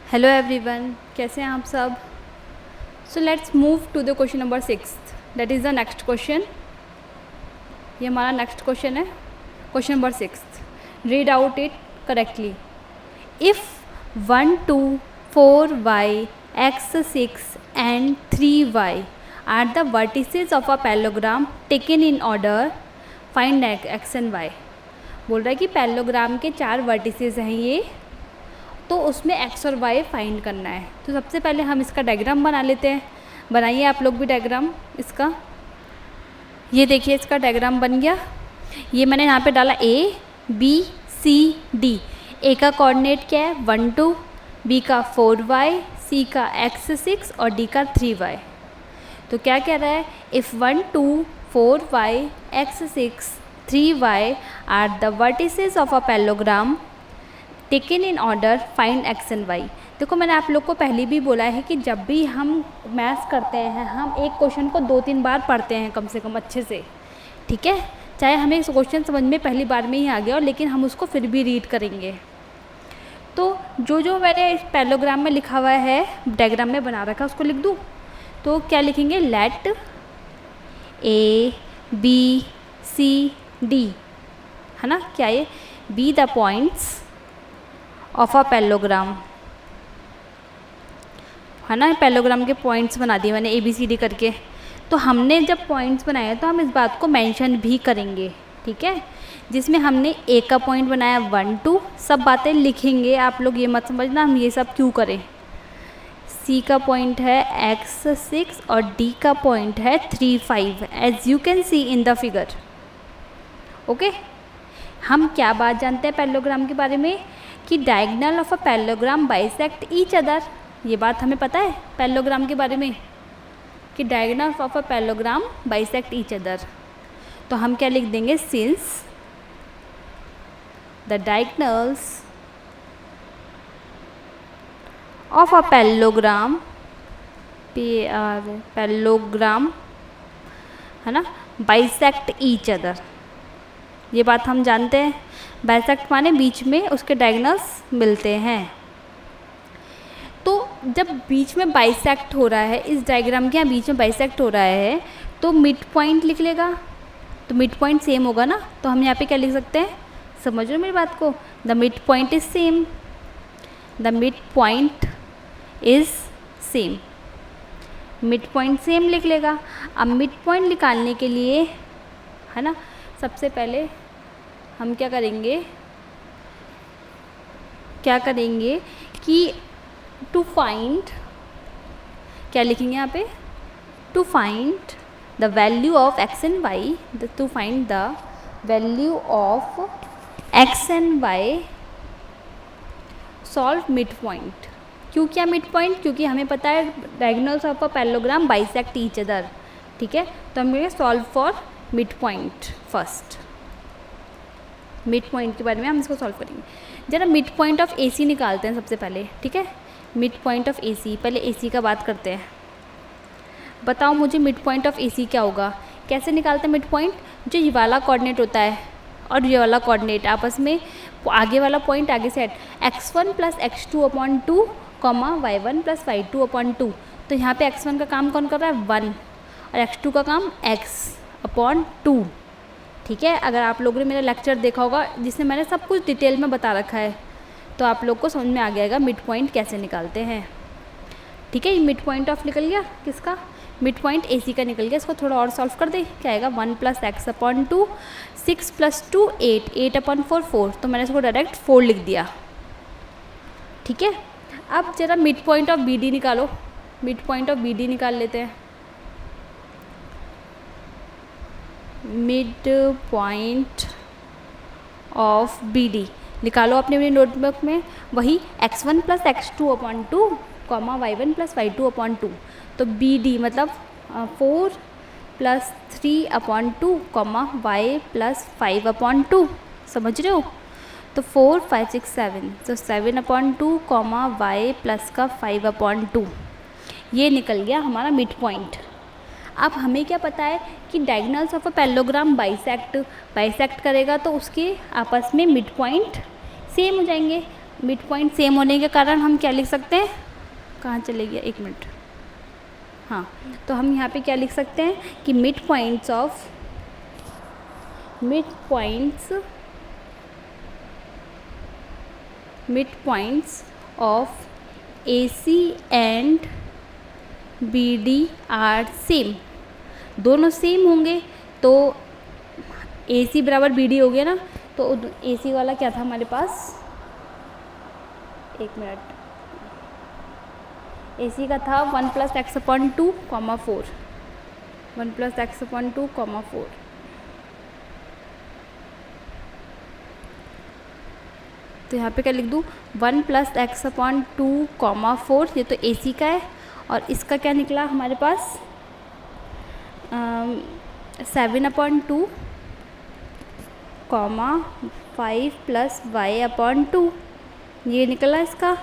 Hello everyone, कैसे हैं आप सब। So let's move to the question number 6, that is the next question. ये हमारा नेक्स्ट क्वेश्चन है, question number 6। Read out it correctly. If 1 2 4 y x 6 and 3 y are the vertices of a parallelogram taken in order, find x and y। बोल रहा है कि parallelogram के 4 vertices हैं ये, तो उसमें x और y फाइंड करना है। तो सबसे पहले हम इसका डायग्राम बना लेते हैं। बनाइए आप लोग भी डायग्राम इसका। ये देखिए इसका डायग्राम बन गया। ये मैंने यहाँ पे डाला a b c d। a का कोऑर्डिनेट क्या है 1 2, b का 4y, c का x 6 और d का 3y। तो क्या कह रहा है, if 1 2 4y x 6 3y are the vertices of a parallelogram taken in order, find x and y। देखो मैंने आप लोग को पहले भी बोला है कि जब भी हम मैथ्स करते हैं हम एक क्वेश्चन को 2-3 बार पढ़ते हैं कम से कम अच्छे से, ठीक है। चाहे हमें क्वेश्चन समझ में पहली बार में ही आ गया हो, लेकिन हम उसको फिर भी रीड करेंगे। तो जो मैंने इस पैरेललोग्राम में लिखा हुआ है, डायग्राम में बना रखा है, उसको लिख दूँ। तो क्या लिखेंगे, let a b c d, है ना, क्या ये be the points of a parallelogram, है ना। पैरेललोग्राम के पॉइंट्स बना दिए मैंने ABCD करके। तो हमने जब पॉइंट्स बनाए तो हम इस बात को मेंशन भी करेंगे, ठीक है। जिसमें हमने A का पॉइंट बनाया 1 2, सब बातें लिखेंगे, आप लोग ये मत समझना हम ये सब क्यों करें। C का पॉइंट है x 6 और D का पॉइंट है 3 5, as you can see in the figure. Okay, हम क्या बात जानते हैं पैरेललोग्राम के बारे में, कि diagonal of a parallelogram bisect each other. ये बात हमें पता है पैरेललोग्राम के बारे में, कि diagonal of a parallelogram bisect each other. तो हम क्या लिख देंगे, since the diagonals of a parallelogram, parallelogram, है ना, बाइसेक्ट ईच अदर। ये बात हम जानते हैं, बाइसेक्ट माने बीच में उसके डायगोनल्स मिलते हैं। तो जब बीच में बाइसेक्ट हो रहा है, इस डायग्राम के यहाँ बीच में बाइसेक्ट हो रहा है, तो मिड पॉइंट लिख लेगा। तो मिड पॉइंट सेम होगा ना, तो हम यहाँ पे क्या लिख सकते हैं, समझ रहे हो मेरी बात को, the mid point is same, the mid point is same, mid point same लिख लेगा। अब मिड पॉइंट निकालने के लिए, है ना, सबसे पहले हम क्या करेंगे कि टू फाइंड, क्या लिखेंगे यहाँ पे, to find the value of x and y, to find the value of x and y, solve mid point. क्यों किया मिड पॉइंट, क्योंकि हमें पता है diagonals of a parallelogram bisect each other, ठीक है। तो हम solve for mid point first, mid point के बारे में हम इसको सॉल्व करेंगे। जरा मिड पॉइंट ऑफ AC निकालते हैं सबसे पहले, ठीक है। मिड पॉइंट ऑफ AC, पहले AC का बात करते हैं। बताओ मुझे मिड पॉइंट ऑफ AC क्या होगा, कैसे निकालते हैं मिड पॉइंट। जो ये वाला कोऑर्डिनेट होता है और ये वाला कोऑर्डिनेट आपस में, आगे वाला पॉइंट आगे से x1 + x2/2, y1 + y2/2। तो यहाँ पे x1 का काम कौन कर रहा है, 1, और x2 का काम x/2, ठीक है। अगर आप लोगों ने मेरा लेक्चर देखा होगा जिसमें मैंने सब कुछ डिटेल में बता रखा है, तो आप लोग को समझ में आ गया मिड पॉइंट कैसे निकालते हैं, ठीक है। ये मिड पॉइंट ऑफ निकल गया, किसका, मिड पॉइंट AC का निकल गया। इसको थोड़ा और सॉल्व कर दे, क्या आएगा, 1 + x/2, 6 + 2 8, 8/4 4। तो मैंने इसको डायरेक्ट 4 लिख दिया, ठीक है। अब जरा मिड पॉइंट ऑफ BD निकालो, मिड पॉइंट ऑफ BD निकाल लेते हैं। मिड पॉइंट ऑफ BD निकालो अपने अपनी नोटबुक में, वही x1 + x2/2, y1 + y2/2। तो BD मतलब 4 + 3/2, y + 5/2, समझ रहे हो। तो 4 5 6 7, तो 7/2, y + का 5/2, ये निकल गया हमारा मिड पॉइंट। अब हमें क्या पता है कि diagonals of a parallelogram bisect करेगा, तो उसके आपस में मिड पॉइंट सेम हो जाएंगे। मिड पॉइंट सेम होने के कारण हम क्या लिख सकते हैं, कहाँ चले गया, एक मिनट, हाँ, तो हम यहाँ पे क्या लिख सकते हैं कि mid points of AC and BD are same, दोनों सेम होंगे तो AC बराबर BD हो गया ना, तो AC वाला क्या था हमारे पास, एक मिनट, AC का था 1 + x/2, 4, 1 + x/2, 4, तो यहाँ पे क्या लिख दूँ, 1 + x/2, 4, ये तो AC का है, और इसका क्या निकला हमारे पास 7/2, 5 + y/2, ये निकला इसका।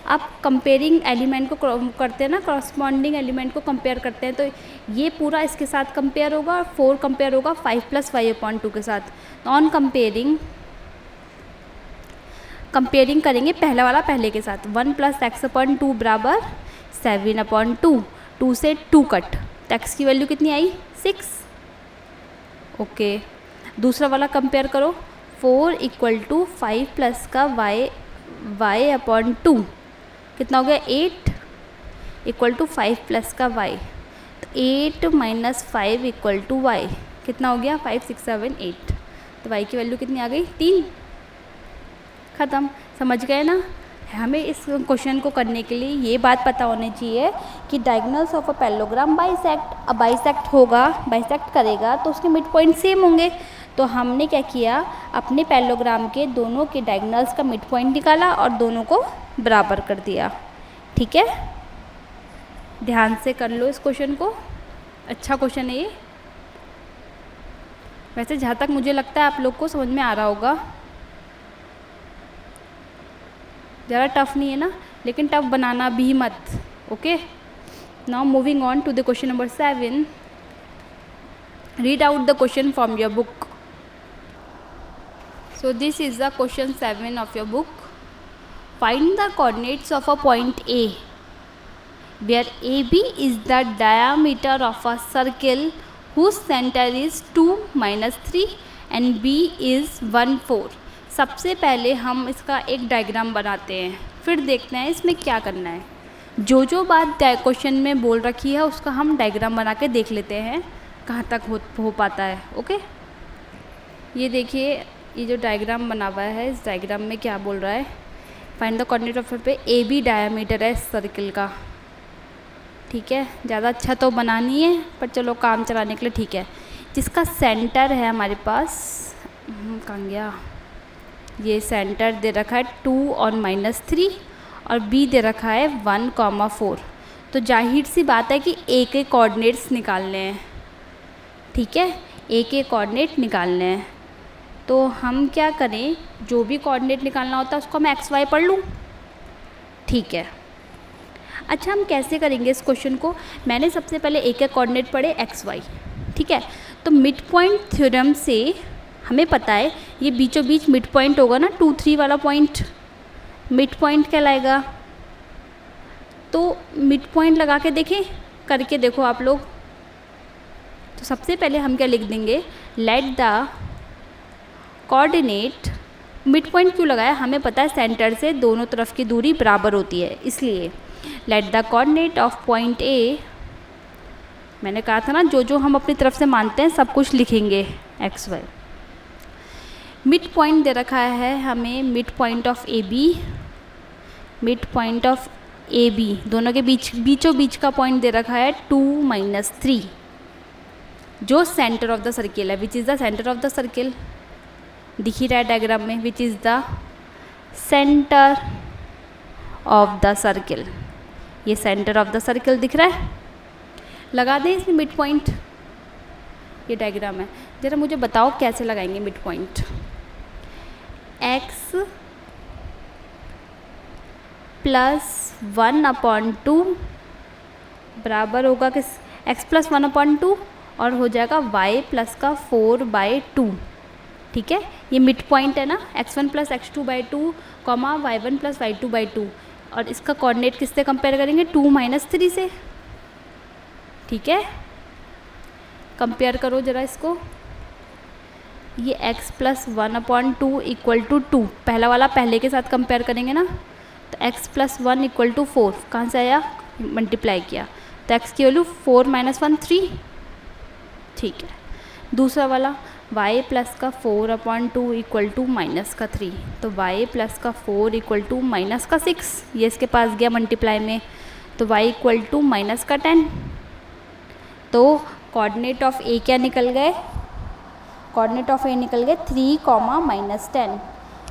अब कंपेयरिंग एलिमेंट को करते हैं ना, करस्पॉन्डिंग एलिमेंट को कंपेयर करते हैं, तो ये पूरा इसके साथ कंपेयर होगा और 4 कंपेयर होगा 5 + y/2 के साथ। तो ऑन कंपेयरिंग करेंगे पहला वाला पहले के साथ, 1 + x/2 बराबर 7/2, 2 से 2 कट, तो x की वैल्यू कितनी आई, 6, ओके। दूसरा वाला कंपेयर करो, 4 = 5 + का y/2 कितना हो गया, 8 = 5 + का y, तो 8 - 5 = y, कितना हो गया, 5, 6, 7, 8, तो y की वैल्यू कितनी आ गई, 3, ख़त्म। समझ गए ना। हमें इस क्वेश्चन को करने के लिए ये बात पता होनी चाहिए कि diagonals of a parallelogram bisect होगा, बाइसेक्ट करेगा तो उसके मिड पॉइंट सेम होंगे। तो हमने क्या किया, अपने पैरेललोग्राम के दोनों के डायगोनल्स का मिड पॉइंट निकाला और दोनों को बराबर कर दिया। ठीक है, ध्यान से कर लो इस क्वेश्चन को, अच्छा क्वेश्चन है ये। वैसे जहाँ तक मुझे लगता है आप लोग को समझ में आ रहा होगा, ज़्यादा टफ नहीं है ना, लेकिन टफ बनाना भी मत। Okay, now moving on to the question number 7। Read out the question from your book. So this is the question 7 of your book. Find the coordinates of a point A where AB is the diameter of a circle whose center is 2 - 3 and B is 1, 4. सबसे पहले हम इसका एक diagram बनाते हैं, फिर देखते हैं इसमें क्या करना है। जो बात क्वेश्चन में बोल रखी है उसका हम डायग्राम बना के देख लेते हैं कहाँ तक हो पाता है। ओके, ये देखिए, ये जो डायग्राम बना हुआ है, इस डायग्राम में क्या बोल रहा है, फाइंड द कोऑर्डिनेट ऑफ पे ए बी डायमीटर है सर्कल का। ठीक है, ज़्यादा अच्छा तो बना नहीं है पर चलो काम चलाने के लिए ठीक है। जिसका सेंटर है हमारे पास, कहाँ गया, ये सेंटर दे रखा है 2 और -3 और बी दे रखा है 1, 4। तो जाहिर सी बात है कि ए के कोऑर्डिनेट्स निकालने हैं। ठीक है, ए के कोऑर्डिनेट निकालने हैं, तो हम क्या करें, जो भी कोऑर्डिनेट निकालना होता है उसको मैं XY पढ़ लूँ। ठीक है, अच्छा हम कैसे करेंगे इस क्वेश्चन को। मैंने सबसे पहले ए के कोऑर्डिनेट पढ़े XY। ठीक है, तो मिड पॉइंट थ्योरम से हमें पता है ये बीचों बीच मिड पॉइंट होगा ना, 2, 3 वाला पॉइंट मिड पॉइंट कहलाएगा। तो मिड पॉइंट लगा के देखें, करके देखो आप लोग। तो सबसे पहले हम क्या लिख देंगे, let the coordinate, mid point क्यों लगाया, हमें पता है सेंटर से दोनों तरफ की दूरी बराबर होती है, इसलिए let the coordinate of point A, मैंने कहा था ना जो हम अपनी तरफ से मानते हैं सब कुछ लिखेंगे XY। मिड पॉइंट दे रखा है हमें, mid point of A B, mid point of A B, दोनों के बीचों बीच का पॉइंट दे रखा है 2 - 3, जो सेंटर ऑफ द सर्किल है, which is the centre of the circle, दिख ही रहा है डायग्राम में, which is the centre of the circle, ये सेंटर ऑफ द सर्किल दिख रहा है। लगा दें इसमें मिड पॉइंट, ये डायग्राम है। ज़रा मुझे बताओ कैसे लगाएंगे मिड पॉइंट। x + 1/2 बराबर होगा किस, x + 1/2 और हो जाएगा y + का 4/2। ठीक है, ये मिड पॉइंट है ना, x1 plus x2/2 comma y1 plus y2/2, और इसका कोऑर्डिनेट किससे कंपेयर करेंगे, 2 - 3 से। ठीक है, कंपेयर करो ज़रा इसको, ये x प्लस 1/2 इक्वल टू 2, पहला वाला पहले के साथ कंपेयर करेंगे ना, तो x प्लस 1 इक्वल टू 4, कहाँ से आया, मल्टीप्लाई किया, तो x की वैल्यू 4 - 1 3। ठीक है, दूसरा वाला y प्लस का 4/2 इक्वल टू माइनस का 3, तो y प्लस का 4 इक्वल टू माइनस का 6, ये इसके पास गया मल्टीप्लाई में, तो y इक्वल टू माइनस का 10। तो कोऑर्डिनेट ऑफ a क्या निकल गए, कोऑर्डिनेट ऑफ a निकल गए 3, -10।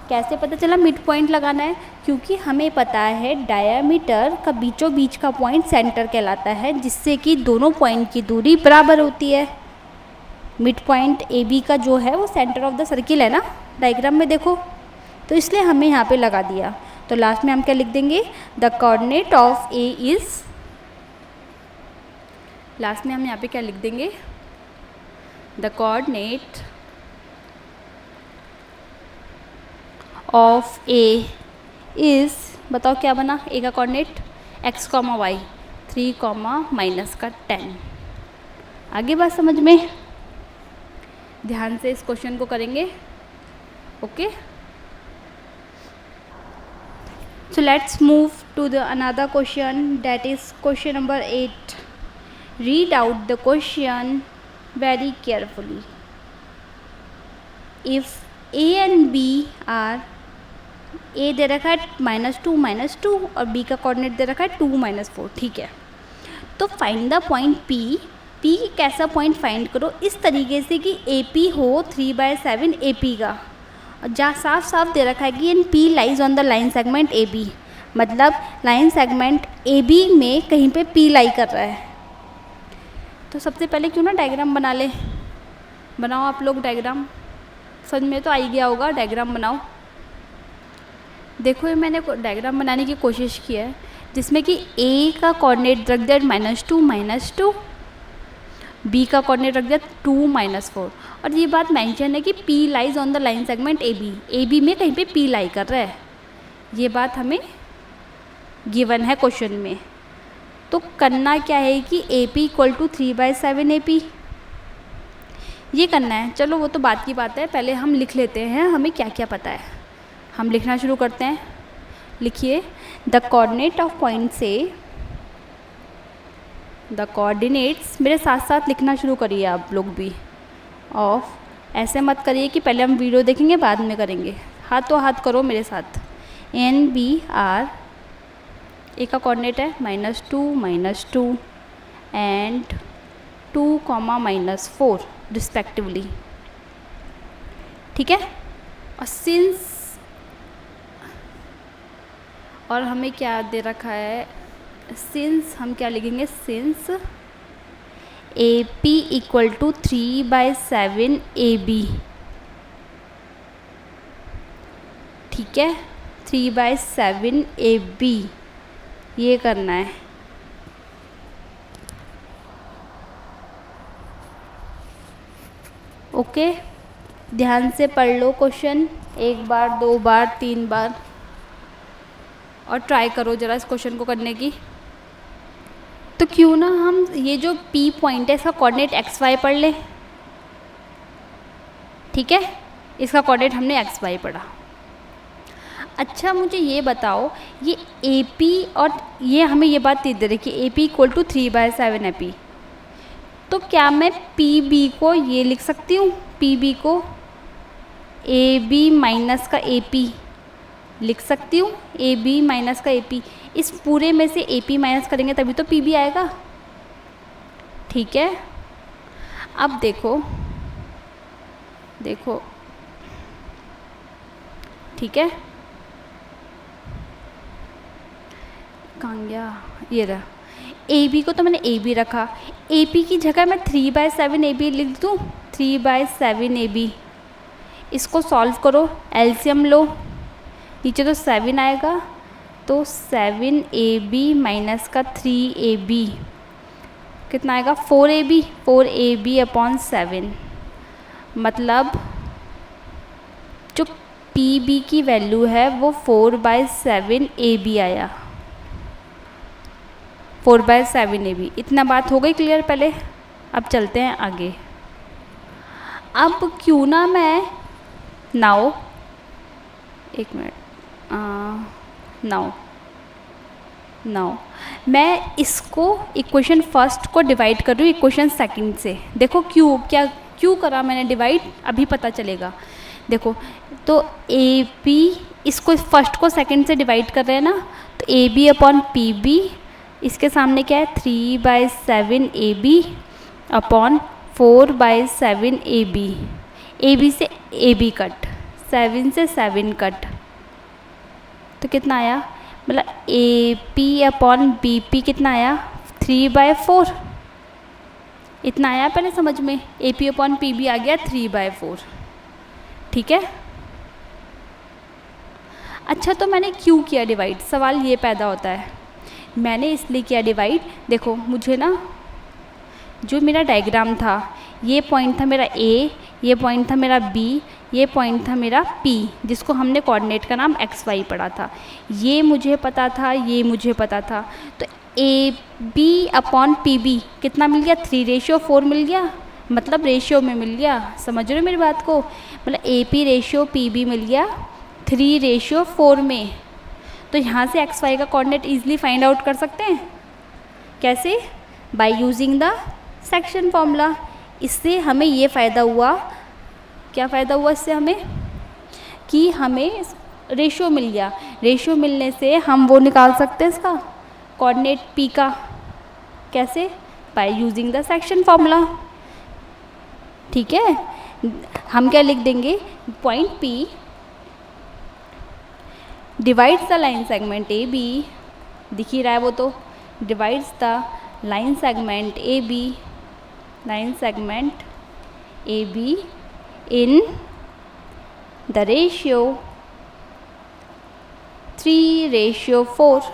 कैसे पता चला मिड पॉइंट लगाना है, क्योंकि हमें पता है डायमीटर का बीचों बीच का पॉइंट सेंटर कहलाता है, जिससे कि दोनों पॉइंट की दूरी बराबर होती है। मिड पॉइंट ए बी का जो है वो सेंटर ऑफ द सर्किल है ना, डायग्राम में देखो, तो इसलिए हमें यहाँ पे लगा दिया। तो लास्ट में हम क्या लिख देंगे, the coordinate of A is, last में हम यहाँ पे क्या लिख देंगे, the coordinate of A is, बताओ क्या बना, ए का कोऑर्डिनेट x, y 3, -10। आगे बात समझ में, ध्यान से इस क्वेश्चन को करेंगे। Okay, so let's move to the another question, that is question number 8। Read out the question very carefully. If a and b are, a दे रखा है -2 और b का कोऑर्डिनेट दे रखा है 2 - 4। ठीक है, तो find the point p, p कैसा पॉइंट फाइंड करो, इस तरीके से कि AP हो 3/7 AP का, और जहाँ साफ साफ दे रखा है कि इन P lies on the line segment AB, मतलब लाइन सेगमेंट AB में कहीं पे P लाई कर रहा है। तो सबसे पहले क्यों ना डायग्राम बना ले, बनाओ आप लोग डायग्राम, समझ में तो आ ही गया होगा, डायग्राम बनाओ। देखो ये मैंने डायग्राम बनाने की कोशिश की है, जिसमें कि A का कोऑर्डिनेट रख दिया -2, B का कोऑर्डिनेट रख दिया 2 - 4, और ये बात मेंशन है कि P lies on the line segment AB में कहीं पे P लाई कर रहा है, ये बात हमें गिवन है क्वेश्चन में। तो करना क्या है कि AP इक्वल टू 3/7 AP, ये करना है। चलो वो तो बात की बात है, पहले हम लिख लेते हैं हमें क्या क्या पता है। हम लिखना शुरू करते हैं, लिखिए, द कोऑर्डिनेट ऑफ पॉइंट से, द कोऑर्डिनेट्स, मेरे साथ साथ लिखना शुरू करिए आप लोग भी, ऑफ, ऐसे मत करिए कि पहले हम वीडियो देखेंगे बाद में करेंगे, हाथों हाथ करो मेरे साथ। एन बी आर, ए का कोऑर्डिनेट है -2 एंड 2, -4 रिस्पेक्टिवली। ठीक है, और सिंस, और हमें क्या दे रखा है, सिंस हम क्या लिखेंगे, since AP equal to 3/7 AB। ठीक है, 3/7 AB ये करना है। ओके, ध्यान से पढ़ लो क्वेश्चन, 1 बार 2 बार 3 बार, और ट्राई करो ज़रा इस क्वेश्चन को करने की। तो क्यों ना हम ये जो P पॉइंट है इसका कोऑर्डिनेट XY पढ़ लें। ठीक है, इसका कोऑर्डिनेट हमने XY पढ़ा। अच्छा मुझे ये बताओ, ये AP और ये हमें ये बात दे रही कि AP इक्वल टू 3/7 AP, तो क्या मैं PB को ये लिख सकती हूँ, PB को AB माइनस का AP लिख सकती हूँ, AB माइनस का AP, इस पूरे में से AP माइनस करेंगे तभी तो PB आएगा। ठीक है, अब देखो देखो, ठीक है, कहाँ गया, ये रहा, AB को तो मैंने AB रखा, AP की जगह मैं 3/7 AB लिख दूँ, 3/7 AB, इसको सॉल्व करो, एलसीएम लो, नीचे तो 7 आएगा, तो 7 AB माइनस का 3 AB कितना आएगा, 4 AB, 4 AB अपॉन 7, मतलब पी बी की वैल्यू है वो 4/7 ए बी आया, 4/7 ए बी। इतना बात हो गई क्लियर पहले। अब चलते हैं आगे। अब क्यों ना मैं नाउ एक मिनट नाउ मैं इसको इक्वेशन फर्स्ट को डिवाइड कर रही हूँ इक्वेशन सेकंड से। देखो क्यों करा मैंने डिवाइड, अभी पता चलेगा। देखो तो ए बी, इसको फर्स्ट को सेकंड से डिवाइड कर रहे हैं ना, तो A B upon P B, इसके सामने क्या है 3/7 A B upon 4/7 A B. A B से ए बी कट, 7 से 7 कट, तो कितना आया, मतलब A P upon B P कितना आया 3/4। इतना आया पहले समझ में, A P upon P B आ गया 3/4। ठीक है। अच्छा तो मैंने क्यों किया डिवाइड, सवाल ये पैदा होता है। मैंने इसलिए किया डिवाइड, देखो मुझे ना जो मेरा डायग्राम था, ये पॉइंट था मेरा ए, ये पॉइंट था मेरा बी, ये पॉइंट था मेरा पी, जिसको हमने कोऑर्डिनेट का नाम एक्स वाई पढ़ा था। ये मुझे पता था, ये मुझे पता था, तो A B upon P B कितना मिल गया 3/4 मिल गया, मतलब रेशियो में मिल गया। समझ रहे हो मेरी बात को, मतलब A P ratio P B मिल गया 3/4 में। तो यहाँ से एक्स वाई का कोऑर्डिनेट ईजिली फाइंड आउट कर सकते हैं। कैसे? By using the section formula. इससे हमें ये फ़ायदा हुआ, क्या फ़ायदा हुआ इससे हमें, कि हमें रेशियो मिल गया। रेशियो मिलने से हम वो निकाल सकते हैं इसका कोऑर्डिनेट पी का। कैसे? By using the section formula. ठीक है। हम क्या लिख देंगे, point P divides the line segment A B, दिख ही रहा है वो तो, divides the line segment A B, line segment A B in the ratio 3/4,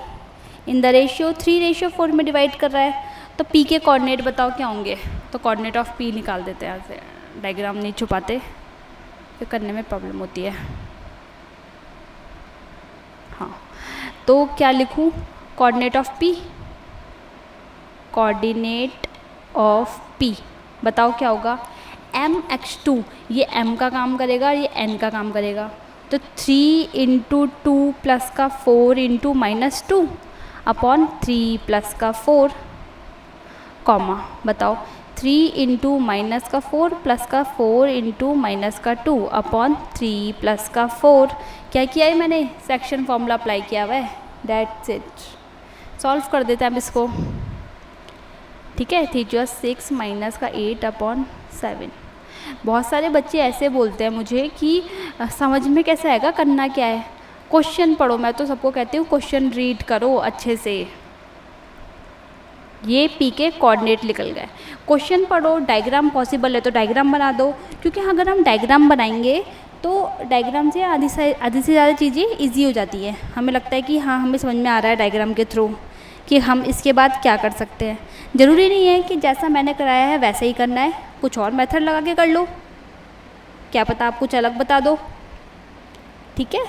in the ratio 3/4 में डिवाइड कर रहा है। तो पी के कोऑर्डिनेट बताओ क्या होंगे, तो कोऑर्डिनेट ऑफ पी निकाल देते हैं। यहाँ से डायग्राम नहीं छुपाते, फिर करने में प्रॉब्लम होती है। हाँ, तो क्या लिखूँ, coordinate of P, coordinate of P बताओ क्या होगा, mx2, ये m का काम करेगा, ये n का काम करेगा। तो 3 × 2 प्लस का 4 × -2 अपॉन 3 प्लस का 4, कॉमा बताओ 3 × माइनस का 4 प्लस का 4 × माइनस का 2 अपॉन 3 प्लस का 4। क्या किया है मैंने, सेक्शन फॉर्मूला अप्लाई किया हुआ है। That's it. सॉल्व कर देते हैं हम इसको। ठीक है, 3 × 6 माइनस का 8 अपॉन 7। बहुत सारे बच्चे ऐसे बोलते हैं मुझे कि समझ में कैसे आएगा, करना क्या है, क्वेश्चन पढ़ो। मैं तो सबको कहती हूँ क्वेश्चन रीड करो अच्छे से। ये पी के कोऑर्डिनेट निकल गए, क्वेश्चन पढ़ो, डायग्राम पॉसिबल है तो डायग्राम बना दो, क्योंकि अगर हम डायग्राम बनाएंगे तो डायग्राम से आधी से ज़्यादा चीज़ें इजी हो जाती है। हमें लगता है कि हाँ हमें समझ में आ रहा है डायग्राम के थ्रू कि हम इसके बाद क्या कर सकते हैं। ज़रूरी नहीं है कि जैसा मैंने कराया है वैसे ही करना है, कुछ और मेथड लगा के कर लो, क्या पता आप कुछ अलग बता दो। ठीक है,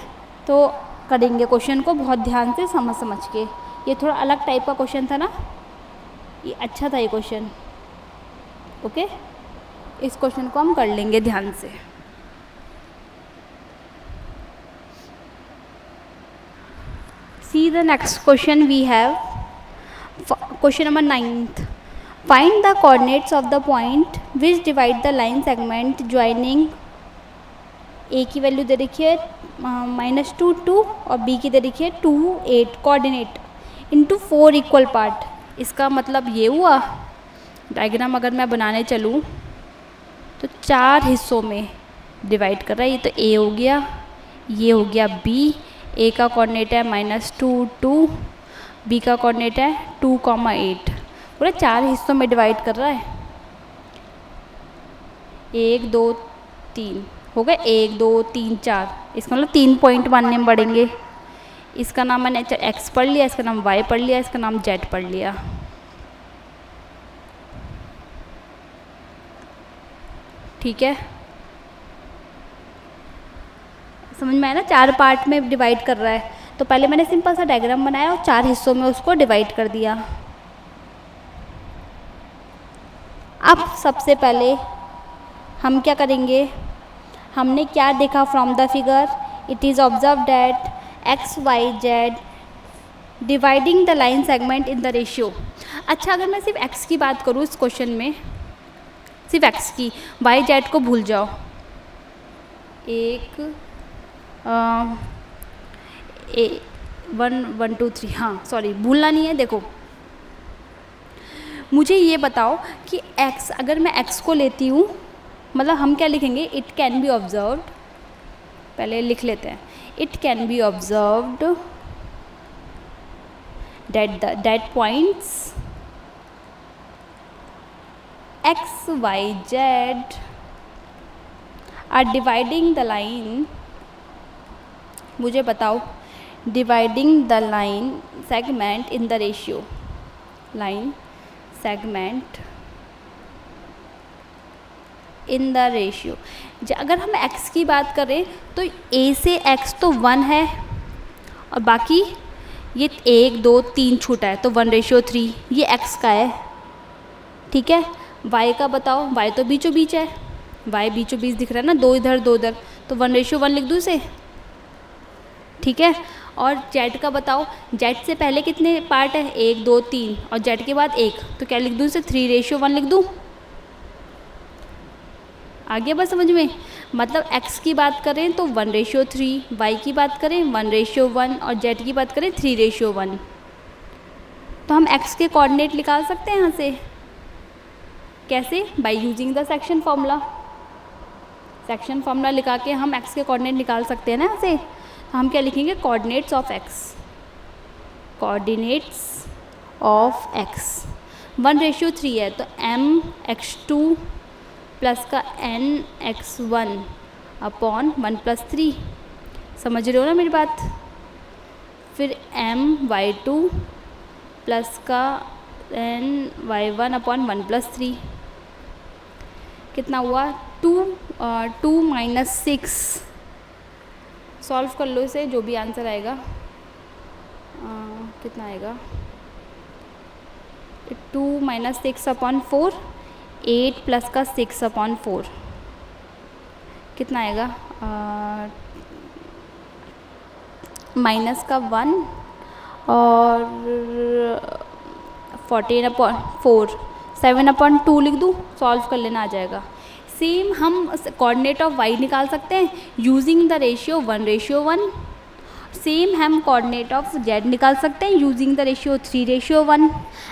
तो करेंगे क्वेश्चन को बहुत ध्यान से समझ के। ये थोड़ा अलग टाइप का क्वेश्चन था ना, ये अच्छा था ये क्वेश्चन। ओके, इस क्वेश्चन को हम कर लेंगे ध्यान से। See the next question we have, question number 9th. Find the coordinates of the point which divide the line segment joining A की वैल्यू दे रखी है -2 2 और B की दे रखी है 2 8 कोऑर्डिनेट इनटू 4 इक्वल पार्ट। इसका मतलब ये हुआ, डायग्राम अगर मैं बनाने चलूँ तो 4 हिस्सों में डिवाइड कर रहा है। ये तो A हो गया, ये हो गया B, A का कोऑर्डिनेट है -2 2, B का कोऑर्डिनेट है 2, 8। पूरा 4 हिस्सों में डिवाइड कर रहा है। 1 2 3 हो गए, 1 2 3 4। इसका मतलब 3 पॉइंट मानने में बढ़ेंगे। इसका नाम मैंने x पढ़ लिया, इसका नाम y पढ़ लिया, इसका नाम z पढ़ लिया। ठीक है, समझ में आया ना, 4 पार्ट में डिवाइड कर रहा है। तो पहले मैंने सिंपल सा डायग्राम बनाया और 4 हिस्सों में उसको डिवाइड कर दिया। अब सबसे पहले हम क्या करेंगे, हमने क्या देखा from the figure, it is observe that X Y Z dividing the line segment in the ratio. अच्छा, अगर मैं सिर्फ एक्स की बात करूँ इस क्वेश्चन में, सिर्फ एक्स की, वाई जेड को भूल जाओ। 1 2 3, हाँ सॉरी भूलना नहीं है। देखो मुझे ये बताओ कि x, अगर मैं x को लेती हूँ, मतलब हम क्या लिखेंगे, इट कैन बी ऑब्जर्व्ड, पहले लिख लेते हैं, it can be observed that points x, y, z are dividing the line, मुझे बताओ, dividing the line segment in the ratio, line segment in the ratio। अगर हम x की बात करें तो a से x तो 1 है और बाकी ये 1 2 3 छूटा है तो 1:3, ये x का है। ठीक है, y का बताओ, y तो बीचों बीच है, y बीचों बीच दिख रहा है ना, 2 इधर 2 इधर, तो 1:1 लिख दूँ इसे। ठीक है, और z का बताओ, z से पहले कितने पार्ट है, 1 2 3, और z के बाद 1, तो क्या लिख दूँ इसे, 3:1 लिख दूँ। आगे बस समझ में, मतलब x की बात करें तो 1:3, y की बात करें 1:1 और z की बात करें 3:1। तो हम x के कोऑर्डिनेट निकाल सकते हैं यहाँ से, कैसे, by using the section formula. Section formula लिखा के हम x के कोऑर्डिनेट निकाल सकते हैं ना यहाँ से। तो हम क्या लिखेंगे, coordinates of x, coordinates of x 1:3 है तो mx2 प्लस का nx1 अपॉन 1+3, समझ रहे हो ना मेरी बात। फिर my2 प्लस का ny1 अपॉन 1+3, कितना हुआ, 2 - 6, सॉल्व कर लो इसे, जो भी आंसर आएगा। कितना आएगा, 2 - 6 अपॉन 4, 8 प्लस का 6 अपॉन 4, कितना आएगा, माइनस का 1 और 14/4, 7/2 लिख दूँ, सॉल्व कर लेना, आ जाएगा। सेम हम कोऑर्डिनेट ऑफ y निकाल सकते हैं यूजिंग द रेशियो 1:1। सेम हम कोऑर्डिनेट ऑफ z निकाल सकते हैं यूजिंग द रेशियो 3:1।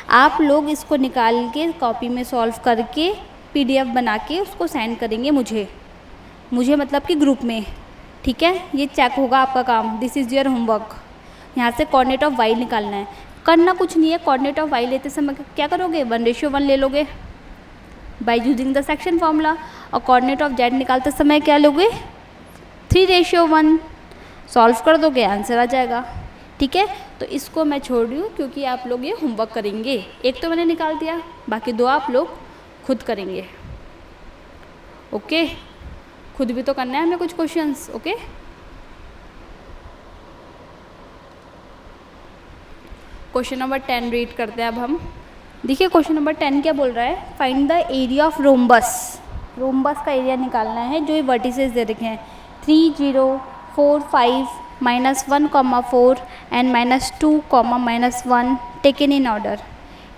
आप लोग इसको निकाल के कॉपी में सॉल्व करके PDF बना के उसको सेंड करेंगे मुझे मतलब कि ग्रुप में। ठीक है, ये चेक होगा आपका काम, दिस इज़ योर होमवर्क। यहाँ से कोऑर्डिनेट ऑफ y निकालना है, करना कुछ नहीं है। कोऑर्डिनेट ऑफ y लेते समय क्या करोगे, 1:1 ले लोगे bye using the section formula, और कोऑर्डिनेट ऑफ z निकालते समय क्या लोगे, 3:1, सॉल्व कर दोगे, आंसर आ जाएगा। ठीक है, तो इसको मैं छोड़ रही हूँ क्योंकि आप लोग ये होमवर्क करेंगे। एक तो मैंने निकाल दिया, बाकी 2 आप लोग खुद करेंगे। ओके, खुद भी तो करना है हमें कुछ questions. Okay, question number 10 read करते हैं अब हम। देखिए क्वेश्चन नंबर 10 क्या बोल रहा है, find the area of rhombus. Rhombus का एरिया निकालना है, जो ये वर्टिसेस दे रखे हैं 3 0 4 5 -1, 4 and -2, -1 taken in order.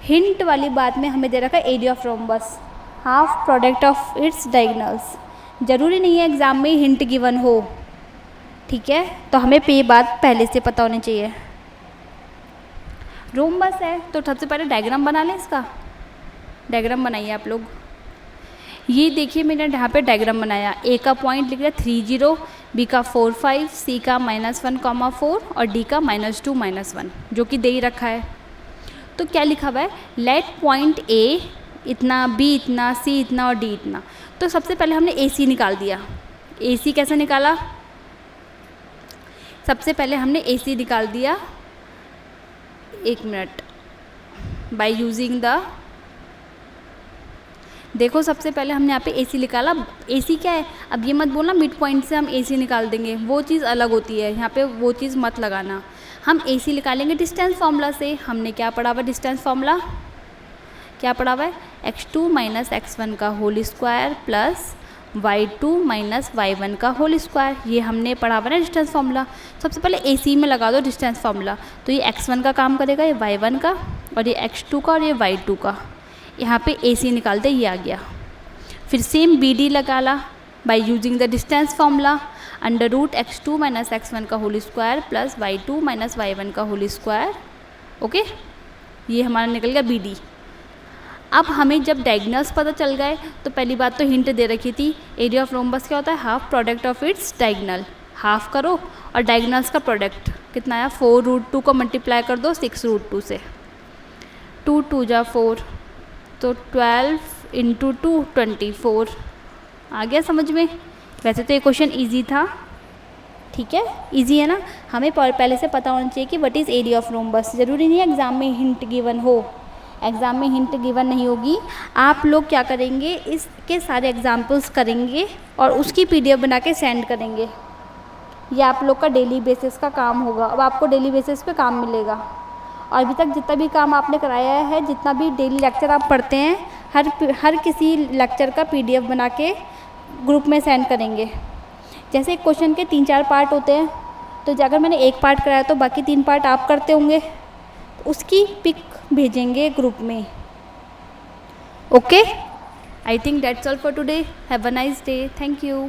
Hint वाली बात में हमें दे रखा है area of rhombus, half product of its diagonals. ज़रूरी नहीं है एग्ज़ाम में हिंट गिवन हो, ठीक है, तो हमें ये बात पहले से पता होनी चाहिए। रोम्बस है तो सबसे पहले डायग्राम बना लें इसका। डायग्राम बनाइए आप लोग। ये देखिए मैंने यहाँ पे डायग्राम बनाया, ए का पॉइंट लिख लिया 3 0, बी का 4 5, सी का -1, 4 और डी का -2, -1, जो कि दे ही रखा है। तो क्या लिखा हुआ है, लेट पॉइंट ए इतना, बी इतना, सी इतना और डी इतना। तो सबसे पहले हमने ए सी निकाल दिया। ए सी कैसे निकाला, सबसे पहले हमने ए सी निकाल दिया, 1 मिनट, बाय यूजिंग द देखो सबसे पहले हमने यहाँ पे AC निकाला। AC क्या है, अब ये मत बोलना मिड पॉइंट से हम AC निकाल देंगे, वो चीज़ अलग होती है, यहाँ पे वो चीज़ मत लगाना। हम AC निकालेंगे डिस्टेंस फार्मूला से। हमने क्या पढ़ा हुआ डिस्टेंस फार्मूला, क्या पढ़ा हुआ है, x2 माइनस x1 का whole square plus y2 minus y1 का होल स्क्वायर, ये हमने पढ़ा हुआ है डिस्टेंस फार्मूला। सबसे पहले AC में लगा दो डिस्टेंस फार्मूला, तो ये x1 का काम करेगा, ये y1 का, और ये x2 का और ये y2 का। यहाँ पे AC निकालते ये आ गया। फिर सेम BD लगा ला by using the distance formula, under root x2 minus x1 का whole square plus y2 minus y1 का होल स्क्वायर। ओके, ये हमारा निकल गया BD। अब हमें जब डायगोनल्स पता चल गए तो पहली बात तो हिंट दे रखी थी, एरिया ऑफ रोम्बस क्या होता है, half product of its diagonal. Half करो और डायगोनल्स का प्रोडक्ट कितना आया, 4√2 को मल्टीप्लाई कर दो 6√2 से, 2 2 जा 4, तो 12 इंटू 2 24। आ गया समझ में। वैसे तो ये क्वेश्चन इजी था, ठीक है, इजी है ना। हमें पहले से पता होना चाहिए कि what is area of rhombus. ज़रूरी नहीं है एग्ज़ाम में हिंट गिवन हो, एग्ज़ाम में हिंट गिवन नहीं होगी। आप लोग क्या करेंगे, इसके सारे एग्जाम्पल्स करेंगे और उसकी PDF बना के सेंड करेंगे। ये आप लोग का डेली बेसिस का काम होगा। अब आपको डेली बेसिस पे काम मिलेगा, और अभी तक जितना भी काम आपने कराया है, जितना भी डेली लेक्चर आप पढ़ते हैं, हर किसी लेक्चर का PDF बना के ग्रुप में सेंड करेंगे। जैसे एक क्वेश्चन के 3-4 पार्ट होते हैं, तो अगर मैंने एक पार्ट कराया तो बाकी 3 पार्ट आप करते होंगे, तो उसकी पिक भेजेंगे ग्रुप में। Okay, I think that's all for today. Have a nice day. Thank you.